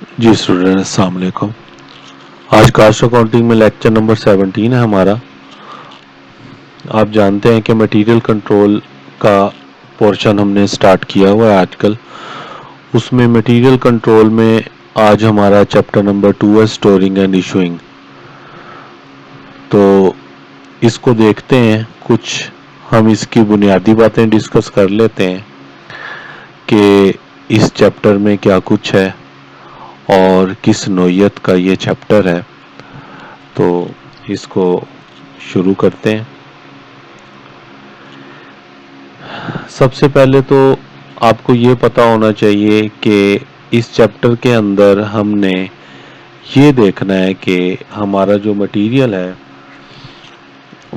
जी student, अस्सलाम वालेकुम। आज कास्ट अकाउंटिंग में लेक्चर नंबर 17 है हमारा। आप जानते हैं कि मटेरियल कंट्रोल का पोर्शन हमने स्टार्ट किया हुआ है आजकल। उसमें मटेरियल कंट्रोल में आज हमारा चैप्टर नंबर 2 है, स्टोरिंग एंड इशूइंग। तो इसको देखते हैं, कुछ हम इसकी बुनियादी बातें डिस्कस कर लेते हैं कि इस चैप्टर में क्या कुछ है और किस नोयत का ये चैप्टर है। तो इसको शुरू करते हैं। सबसे पहले तो आपको ये पता होना चाहिए कि इस चैप्टर के अंदर हमने ये देखना है कि हमारा जो मटेरियल है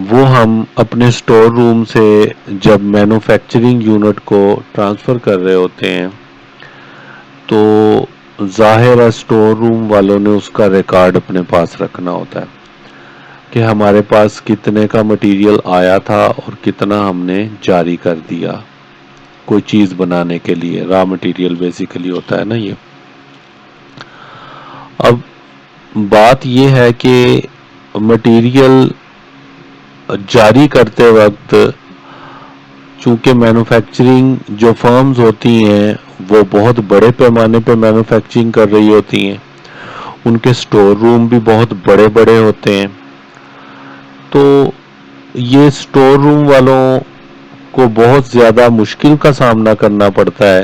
वो हम अपने स्टोर रूम से जब मैन्युफैक्चरिंग यूनिट को ट्रांसफ़र कर रहे होते हैं तो ज़ाहिर है स्टोर रूम वालों ने उसका रिकॉर्ड अपने पास रखना होता है कि हमारे पास कितने का मटेरियल आया था और कितना हमने जारी कर दिया कोई चीज़ बनाने के लिए। रॉ मटेरियल बेसिकली होता है ना ये। अब बात ये है कि मटेरियल जारी करते वक्त चूंकि मैन्युफैक्चरिंग जो फर्म्स होती हैं वो बहुत बड़े पैमाने पे मैन्युफैक्चरिंग कर रही होती हैं, उनके स्टोर रूम भी बहुत बड़े बड़े होते हैं। तो ये स्टोर रूम वालों को बहुत ज़्यादा मुश्किल का सामना करना पड़ता है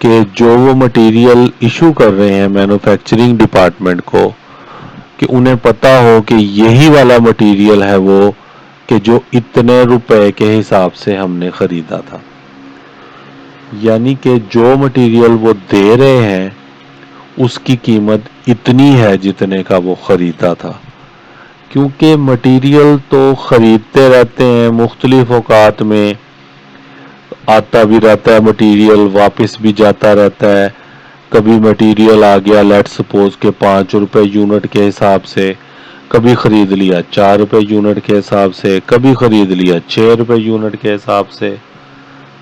कि जो वो मटेरियल इशू कर रहे हैं मैन्युफैक्चरिंग डिपार्टमेंट को, कि उन्हें पता हो कि यही वाला मटेरियल है वो कि जो इतने रुपए के हिसाब से हमने ख़रीदा था। यानी कि जो मटेरियल वो दे रहे हैं उसकी कीमत इतनी है जितने का वो ख़रीदा था। क्योंकि मटेरियल तो ख़रीदते रहते हैं, मुख्तलिफ औकात में आता भी रहता है मटेरियल, वापस भी जाता रहता है। कभी मटेरियल आ गया लेट्स सपोज के 5 रुपए यूनिट के हिसाब से, कभी ख़रीद लिया 4 रुपए यूनिट के हिसाब से, कभी ख़रीद लिया 6 रुपए यूनिट के हिसाब से।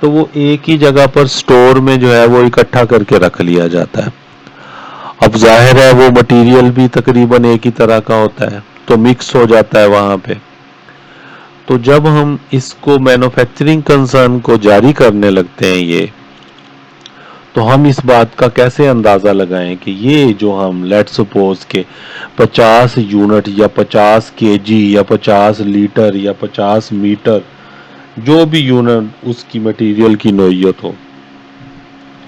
तो वो एक ही जगह पर स्टोर में जो है वो इकट्ठा करके रख लिया जाता है। अब जाहिर है वो मटेरियल भी तकरीबन एक ही तरह का होता है तो मिक्स हो जाता है वहाँ पे। तो जब हम इसको मैन्युफैक्चरिंग कंसर्न को जारी करने लगते हैं ये, तो हम इस बात का कैसे अंदाज़ा लगाएं कि ये जो हम लेट्स सपोज के 50 यूनिट या 50 केजी या 50 लीटर या 50 मीटर जो भी यूनिट उसकी मटेरियल की नोयत हो,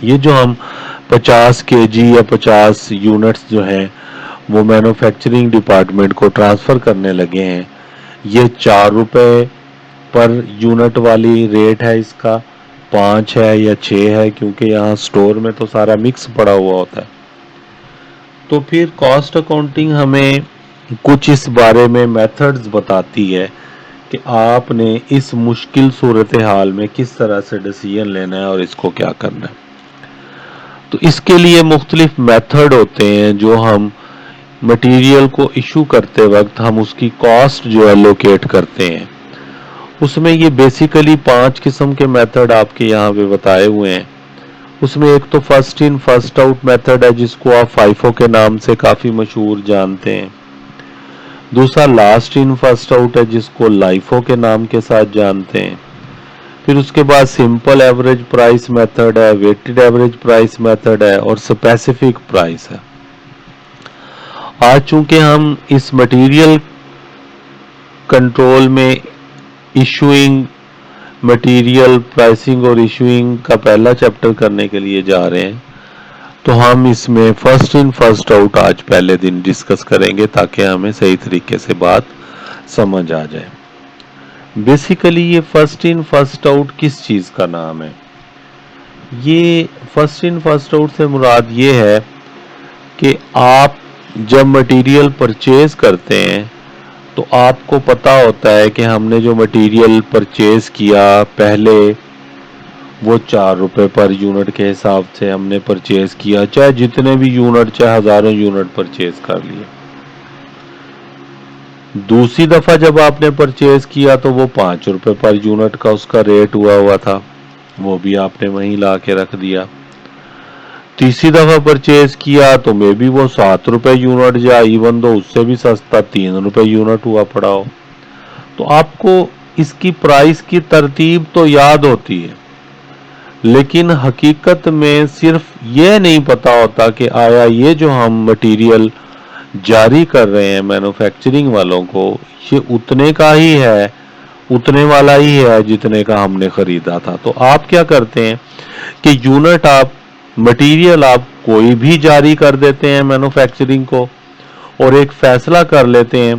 ये जो हम 50 केजी या 50 यूनिट्स जो हैं वो मैन्युफैक्चरिंग डिपार्टमेंट को ट्रांसफ़र करने लगे हैं, ये 4 रुपए पर यूनिट वाली रेट है इसका, 5 है या 6 है, क्योंकि यहाँ स्टोर में तो सारा मिक्स पड़ा हुआ होता है। तो फिर कॉस्ट अकाउंटिंग हमें कुछ इस बारे में मेथड्स बताती है कि आपने इस मुश्किल सूरत हाल में किस तरह से डिसीजन लेना है और इसको क्या करना है। तो इसके लिए मुख्तलिफ मेथड होते हैं जो हम मटेरियल को इशू करते वक्त हम उसकी कॉस्ट जो है लोकेट करते हैं। उसमें ये बेसिकली 5 किस्म के मेथड आपके यहाँ पे बताए हुए हैं। उसमें एक तो first in first out method है जिसको आप फाइफो के नाम से काफ़ी मशहूर जानते हैं। दूसरा लास्ट इन फर्स्ट आउट है जिसको लाइफो के नाम के साथ जानते हैं। फिर उसके बाद सिंपल एवरेज प्राइस मेथड है, वेटेड एवरेज प्राइस मेथड है और स्पेसिफिक प्राइस है। आज चूंकि हम इस मटेरियल कंट्रोल में इशूइंग मटेरियल प्राइसिंग और इशूइंग का पहला चैप्टर करने के लिए जा रहे हैं, तो हम इसमें फर्स्ट इन फर्स्ट आउट आज पहले दिन डिस्कस करेंगे ताकि हमें सही तरीके से बात समझ आ जाए। बेसिकली ये फर्स्ट इन फर्स्ट आउट किस चीज़ का नाम है? ये फर्स्ट इन फर्स्ट आउट से मुराद ये है कि आप जब मटेरियल परचेज करते हैं तो आपको पता होता है कि हमने जो मटेरियल परचेज किया पहले वो 4 रुपए पर यूनिट के हिसाब से हमने परचेज किया, चाहे जितने भी यूनिट, चाहे हजारों यूनिट परचेज कर लिए। दूसरी दफा जब आपने परचेज किया तो वो 5 रुपए पर यूनिट का उसका रेट हुआ था, वो भी आपने वहीं ला के रख दिया। तीसरी दफा परचेज किया तो मे बी वो 7 रुपए यूनिट या इवन दो उससे भी सस्ता 3 रुपए यूनिट हुआ पड़ा हो। तो आपको इसकी प्राइस की तरतीब तो याद होती है, लेकिन हकीकत में सिर्फ ये नहीं पता होता कि आया ये जो हम मटेरियल जारी कर रहे हैं मैन्युफैक्चरिंग वालों को, ये उतने का ही है, उतने वाला ही है जितने का हमने खरीदा था। तो आप क्या करते हैं कि यूनिट आप मटेरियल आप कोई भी जारी कर देते हैं मैन्युफैक्चरिंग को, और एक फैसला कर लेते हैं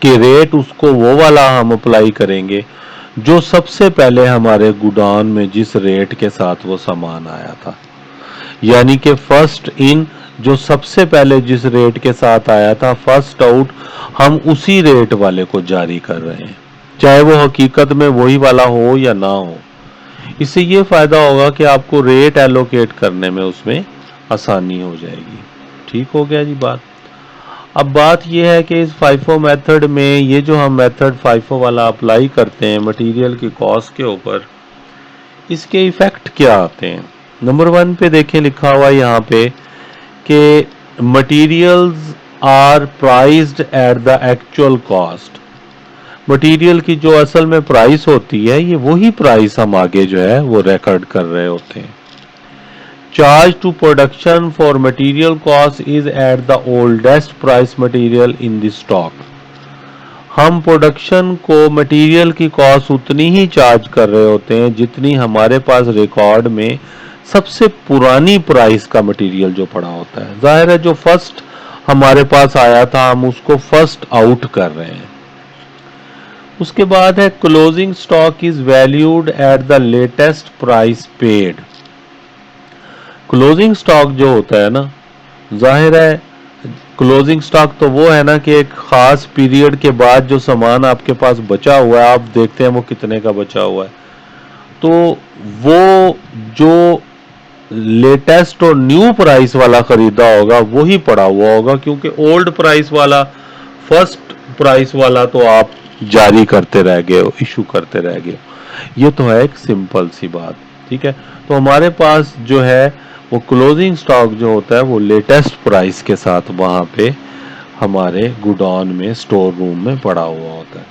कि रेट उसको वो वाला हम अप्लाई करेंगे जो सबसे पहले हमारे गोडाउन में जिस रेट के साथ वो सामान आया था। यानी कि फर्स्ट इन, जो सबसे पहले जिस रेट के साथ आया था, फर्स्ट आउट, हम उसी रेट वाले को जारी कर रहे हैं, चाहे वो हकीकत में वही वाला हो या ना हो। इससे ये फायदा होगा कि आपको रेट एलोकेट करने में उसमें आसानी हो जाएगी। ठीक हो गया जी बात। अब बात यह है कि इस फाइफो मेथड में ये जो हम मेथड फाइफो वाला अप्लाई करते हैं मटेरियल की कॉस्ट के ऊपर, इसके इफेक्ट क्या आते हैं। नंबर 1 पे देखें लिखा हुआ यहाँ पे कि materials are priced at the actual cost. Material की जो असल में प्राइस होती है, ये वही प्राइस हम आगे जो है वो रिकॉर्ड कर रहे होते हैं। Charge to production for material cost is at the oldest price material in the stock. हम प्रोडक्शन को मटेरियल की कॉस्ट उतनी ही चार्ज कर रहे होते हैं जितनी हमारे पास रिकॉर्ड में सबसे पुरानी प्राइस का मटेरियल जो पड़ा होता है। जाहिर है जो फर्स्ट हमारे पास आया था हम उसको फर्स्ट आउट कर रहे हैं। उसके बाद है closing stock is valued at the latest price paid. Closing stock जो होता है ना, जाहिर है क्लोजिंग स्टॉक तो वो है ना कि एक खास पीरियड के बाद जो सामान आपके पास बचा हुआ है, आप देखते हैं वो कितने का बचा हुआ है, तो वो जो लेटेस्ट और न्यू प्राइस वाला खरीदा होगा वही पड़ा हुआ होगा, क्योंकि ओल्ड प्राइस वाला, फर्स्ट प्राइस वाला तो आप जारी करते रह गए हो, इशू करते रह गए हो। ये तो है एक सिंपल सी बात। ठीक है, तो हमारे पास जो है वो क्लोजिंग स्टॉक जो होता है वो लेटेस्ट प्राइस के साथ वहां पे हमारे गोडाउन में स्टोर रूम में पड़ा हुआ होता है।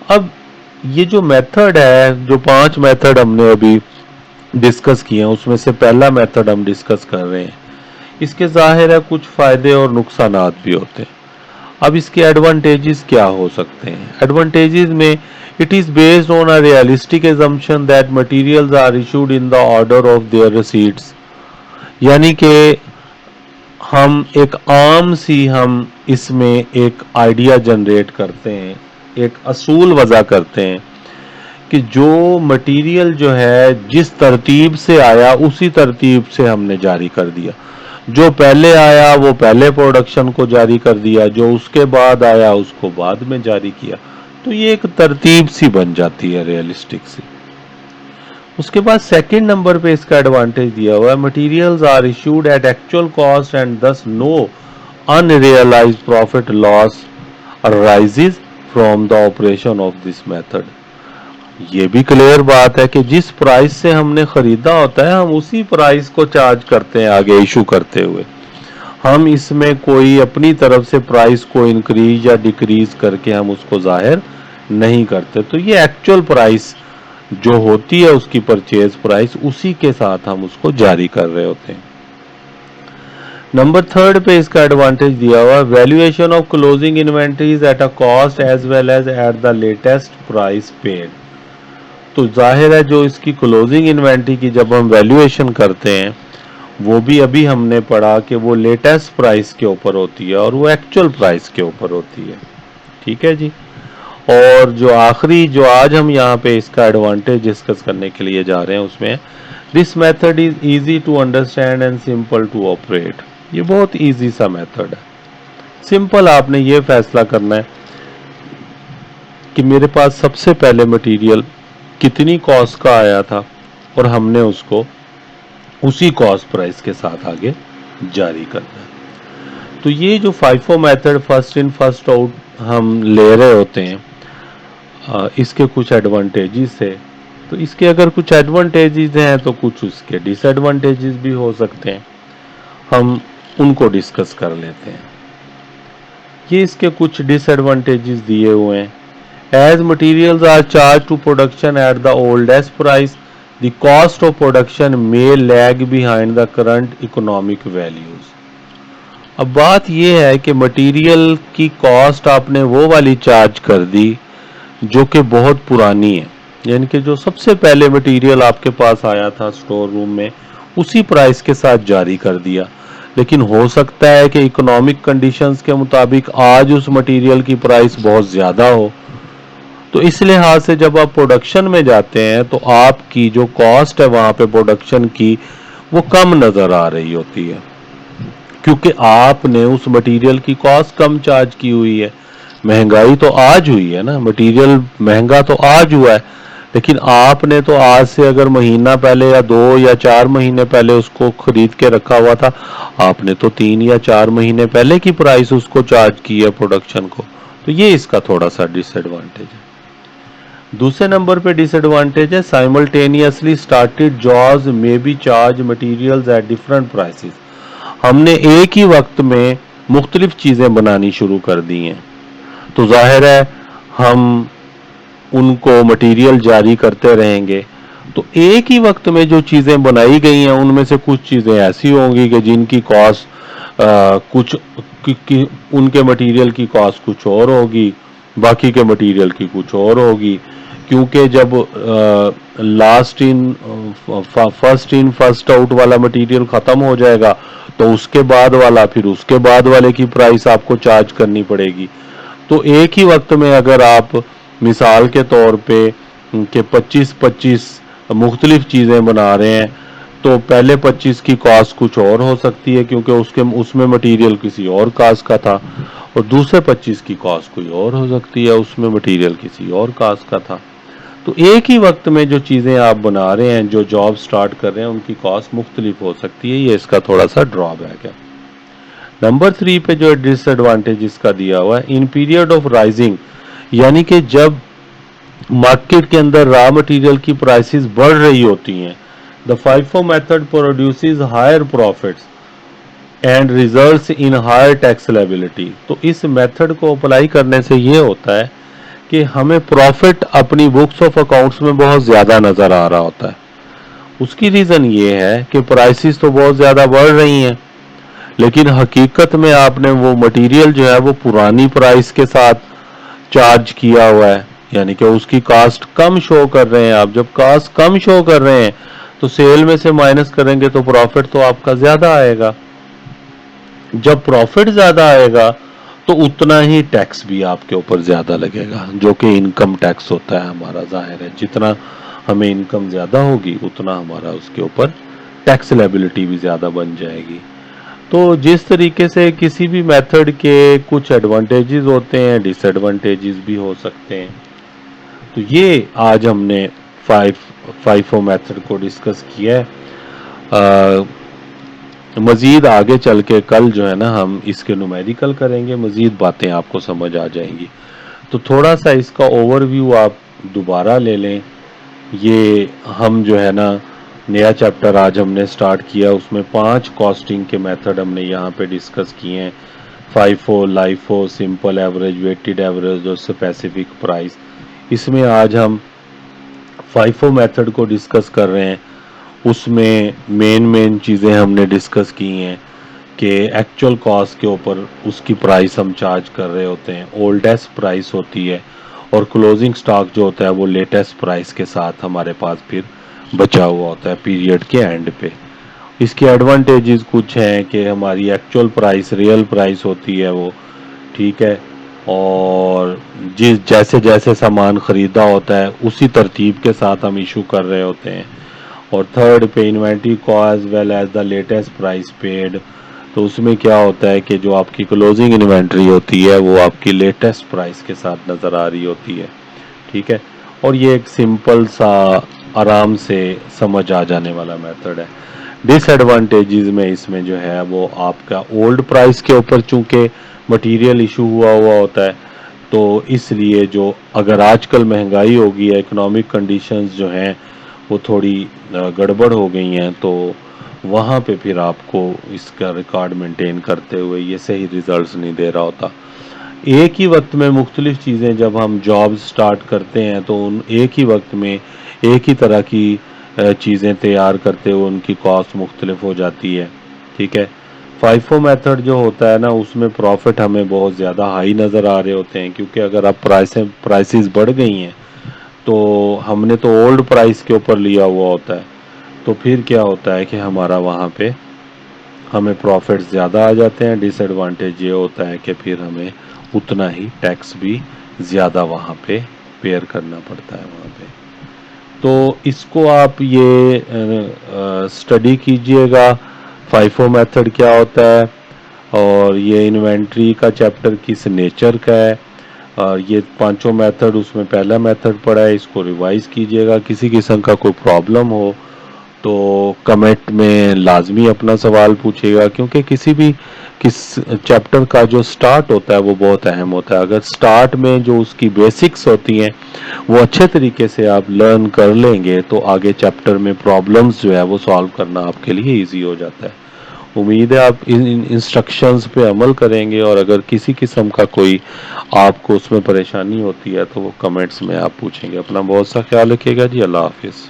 अब ये जो मेथड है, जो 5 मेथड हमने अभी डिस्कस किए हैं, उसमें से पहला मेथड हम डिस्कस कर रहे हैं। इसके जाहिर है कुछ फायदे और नुकसानात भी होते हैं। अब इसके एडवांटेजेस क्या हो सकते हैं। एडवांटेजेस में it is based on a realistic assumption that materials are issued in the order of their receipts. यानी कि हम एक आम सी हम इसमें एक आइडिया जनरेट करते हैं, एक असूल वजह करते हैं कि जो मटेरियल जो है जिस तरतीब से आया उसी तरतीब से हमने जारी कर दिया। जो पहले आया वो पहले प्रोडक्शन को जारी कर दिया, जो उसके बाद आया उसको बाद में जारी किया। तो ये एक तरतीब सी बन जाती है, रियलिस्टिक सी। उसके बाद सेकंड नंबर पे इसका एडवांटेज दिया हुआ है, materials are issued at actual cost and thus no unrealised profit loss arises from the operation of this method. ये भी क्लियर बात है कि जिस प्राइस से हमने खरीदा होता है हम उसी प्राइस को चार्ज करते हैं आगे इशू करते हुए। हम इसमें कोई अपनी तरफ से प्राइस को इंक्रीज या डिक्रीज करके हम उसको जाहिर नहीं करते। तो ये एक्चुअल प्राइस जो होती है उसकी परचेज प्राइस, उसी के साथ हम उसको जारी कर रहे होते हैं। नंबर 3 पे इसका एडवांटेज दिया हुआ, valuation of closing inventories at a cost as well as at the latest price paid. तो जाहिर है जो इसकी क्लोजिंग इन्वेंटरी की जब हम वैल्यूएशन करते हैं वो भी अभी हमने पढ़ा कि वो लेटेस्ट प्राइस के ऊपर होती है और वो एक्चुअल प्राइस के ऊपर होती है। ठीक है जी। और जो आखिरी जो आज हम यहाँ पे इसका एडवांटेज डिस्कस करने के लिए जा रहे हैं उसमें, this method is easy to understand and simple to operate. ये बहुत इजी सा मेथड है। सिंपल आपने ये फैसला करना है कि मेरे पास सबसे पहले मटेरियल कितनी कॉस्ट का आया था और हमने उसको उसी कॉस्ट प्राइस के साथ आगे जारी करना है। तो ये जो FIFO method, first in first out हम ले रहे होते हैं, इसके कुछ एडवांटेजेस है। तो इसके अगर कुछ एडवांटेजेस हैं तो कुछ उसके डिसएडवांटेजेस भी हो सकते हैं, हम उनको डिस्कस कर लेते हैं। ये इसके कुछ डिसएडवांटेजेस दिए हुए हैं। As materials are charge to production at the oldest price, the cost of production may lag behind the current economic values. अब बात यह है कि मटेरियल की कॉस्ट आपने वो वाली चार्ज कर दी जो कि बहुत पुरानी है, यानी कि जो सबसे पहले मटेरियल आपके पास आया था स्टोर रूम में उसी प्राइस के साथ जारी कर दिया। लेकिन हो सकता है कि इकोनॉमिक कंडीशंस के मुताबिक आज उस मटेरियल की प्राइस बहुत ज़्यादा हो, तो इस लिहाज से जब आप प्रोडक्शन में जाते हैं तो आपकी जो कॉस्ट है वहाँ पे प्रोडक्शन की वो कम नज़र आ रही होती है, क्योंकि आपने उस मटेरियल की कॉस्ट कम चार्ज की हुई है। महंगाई तो आज हुई है ना, मटेरियल महंगा तो आज हुआ है, लेकिन आपने तो आज से अगर महीना पहले या 2 या 4 महीने पहले उसको खरीद के रखा हुआ था, आपने तो 3 या 4 महीने पहले की प्राइस उसको चार्ज की है प्रोडक्शन को। तो ये इसका थोड़ा सा डिसएडवांटेज है। दूसरे नंबर पे डिसएडवांटेज है simultaneously started jobs may be charge materials at different prices. हमने एक ही वक्त में मुख्तलिफ चीज़ें बनानी शुरू कर दी हैं, तो जाहिर है हम उनको मटेरियल जारी करते रहेंगे, तो एक ही वक्त में जो चीज़ें बनाई गई हैं उनमें से कुछ चीज़ें ऐसी होंगी कि जिनकी कॉस्ट कुछ उनके मटेरियल की कॉस्ट कुछ और होगी, बाकी के मटेरियल की कुछ और होगी, क्योंकि जब फर्स्ट इन फर्स्ट आउट वाला मटेरियल ख़त्म हो जाएगा तो उसके बाद वाला, फिर उसके बाद वाले की प्राइस आपको चार्ज करनी पड़ेगी। तो एक ही वक्त में अगर आप मिसाल के तौर पे कि 25-25 मुख्तलिफ चीज़ें बना रहे हैं, तो पहले 25 की कॉस्ट कुछ और हो सकती है क्योंकि उसमें मटेरियल किसी और कास्ट का था, और दूसरे 25 की कॉस्ट कोई और हो सकती है, उसमें मटेरियल किसी और कास्ट का था। तो एक ही वक्त में जो चीज़ें आप बना रहे हैं, जो जॉब स्टार्ट कर रहे हैं, उनकी कॉस्ट मुख्तलिफ हो सकती है। ये इसका थोड़ा सा ड्रॉबैक है। नंबर 3 पे जो डिसएडवांटेज इसका दिया हुआ है, इन पीरियड ऑफ राइजिंग, यानी कि जब मार्केट के अंदर रॉ मटेरियल की प्राइसेस बढ़ रही होती हैं, the FIFO method produces higher profits and results in higher tax liability. तो इस मेथड को अप्लाई करने से ये होता है कि हमें प्रॉफिट अपनी बुक्स ऑफ अकाउंट्स में बहुत ज़्यादा नज़र आ रहा होता है। उसकी रीज़न ये है कि प्राइसेस तो बहुत ज़्यादा बढ़ रही हैं, लेकिन हकीकत में आपने वो मटेरियल जो है वो पुरानी प्राइस के साथ चार्ज किया हुआ है, यानी कि उसकी कास्ट कम शो कर रहे हैं। आप जब कास्ट कम शो कर रहे हैं तो सेल में से माइनस करेंगे तो प्रॉफिट तो आपका ज़्यादा आएगा। जब प्रॉफिट ज़्यादा आएगा तो उतना ही टैक्स भी आपके ऊपर ज़्यादा लगेगा, जो कि इनकम टैक्स होता है हमारा। जाहिर है जितना हमें इनकम ज़्यादा होगी उतना हमारा उसके ऊपर टैक्स लायबिलिटी भी ज़्यादा बन जाएगी। तो जिस तरीके से किसी भी मेथड के कुछ एडवांटेजेस होते हैं, डिसएडवांटेजेस भी हो सकते हैं। तो ये आज हमने फाइफो मेथड को डिस्कस किया है। मज़ीद आगे चल के कल जो है ना हम इसके न्यूमेरिकल करेंगे, मज़ीद बातें आपको समझ आ जाएंगी। तो थोड़ा सा इसका ओवरव्यू आप दोबारा ले लें। ये हम जो है ना नया चैप्टर आज हमने स्टार्ट किया, उसमें 5 कॉस्टिंग के मेथड हमने यहाँ पे डिस्कस किए हैं। FIFO, LIFO, simple average, weighted average और स्पेसिफिक प्राइस। इसमें आज हम फाइफो मेथड को डिस्कस कर रहे हैं। उसमें मेन चीज़ें हमने डिस्कस की हैं कि एक्चुअल कॉस्ट के ऊपर उसकी प्राइस हम चार्ज कर रहे होते हैं, ओल्डेस्ट प्राइस होती है, और क्लोजिंग स्टॉक जो होता है वो लेटेस्ट प्राइस के साथ हमारे पास फिर बचा हुआ होता है पीरियड के एंड पे। इसके एडवांटेजेस कुछ हैं कि हमारी एक्चुअल प्राइस रियल प्राइस होती है वो, ठीक है, और जैसे जैसे सामान ख़रीदा होता है उसी तरतीब के साथ हम इशू कर रहे होते हैं। और थर्ड पे inventory cost as well as the latest price paid. तो उसमें क्या होता है कि जो आपकी क्लोजिंग इन्वेंट्री होती है वो आपकी लेटेस्ट प्राइस के साथ नज़र आ रही होती है, ठीक है। और ये एक सिंपल सा आराम से समझ आ जाने वाला मेथड है। डिसएडवांटेजेस में इसमें जो है वो आपका ओल्ड प्राइस के ऊपर चूंकि मटेरियल इशू हुआ होता है, तो इसलिए जो अगर आजकल महंगाई होगी, इकोनॉमिक कंडीशंस जो हैं वो थोड़ी गड़बड़ हो गई हैं, तो वहाँ पे फिर आपको इसका रिकॉर्ड मेंटेन करते हुए ये सही रिजल्ट्स नहीं दे रहा होता। एक ही वक्त में मुख्तलिफ चीज़ें जब हम जॉब स्टार्ट करते हैं तो उन एक ही वक्त में एक ही तरह की चीज़ें तैयार करते हुए उनकी कॉस्ट मुख्तलिफ हो जाती है। ठीक है, फाइफो मेथड जो होता है ना, उसमें प्रॉफिट हमें बहुत ज़्यादा हाई नज़र आ रहे होते हैं, क्योंकि अगर आप प्राइसेस बढ़ गई हैं तो हमने तो ओल्ड प्राइस के ऊपर लिया हुआ होता है, तो फिर क्या होता है कि हमारा वहाँ पे हमें प्रॉफिट ज़्यादा आ जाते हैं। डिसएडवांटेज ये होता है कि फिर हमें उतना ही टैक्स भी ज़्यादा वहाँ पे पेयर करना पड़ता है वहाँ पे। तो इसको आप ये स्टडी कीजिएगा, फाइफो मेथड क्या होता है, और ये इन्वेंट्री का चैप्टर किस नेचर का है, और ये पांचों मेथड उसमें पहला मेथड पड़ा है, इसको रिवाइज कीजिएगा। किसी किस्म का कोई प्रॉब्लम हो तो कमेंट में लाजमी अपना सवाल पूछिएगा, क्योंकि किस चैप्टर का जो स्टार्ट होता है वो बहुत अहम होता है। अगर स्टार्ट में जो उसकी बेसिक्स होती हैं वो अच्छे तरीके से आप लर्न कर लेंगे तो आगे चैप्टर में प्रॉब्लम्स जो है वो सॉल्व करना आपके लिए इजी हो जाता है। उम्मीद है आप इन इंस्ट्रक्शंस पे अमल करेंगे, और अगर किसी किस्म का कोई आपको उसमें परेशानी होती है तो वो कमेंट्स में आप पूछेंगे। अपना बहुत सा ख्याल रखिएगा जी। अल्लाह हाफिज़।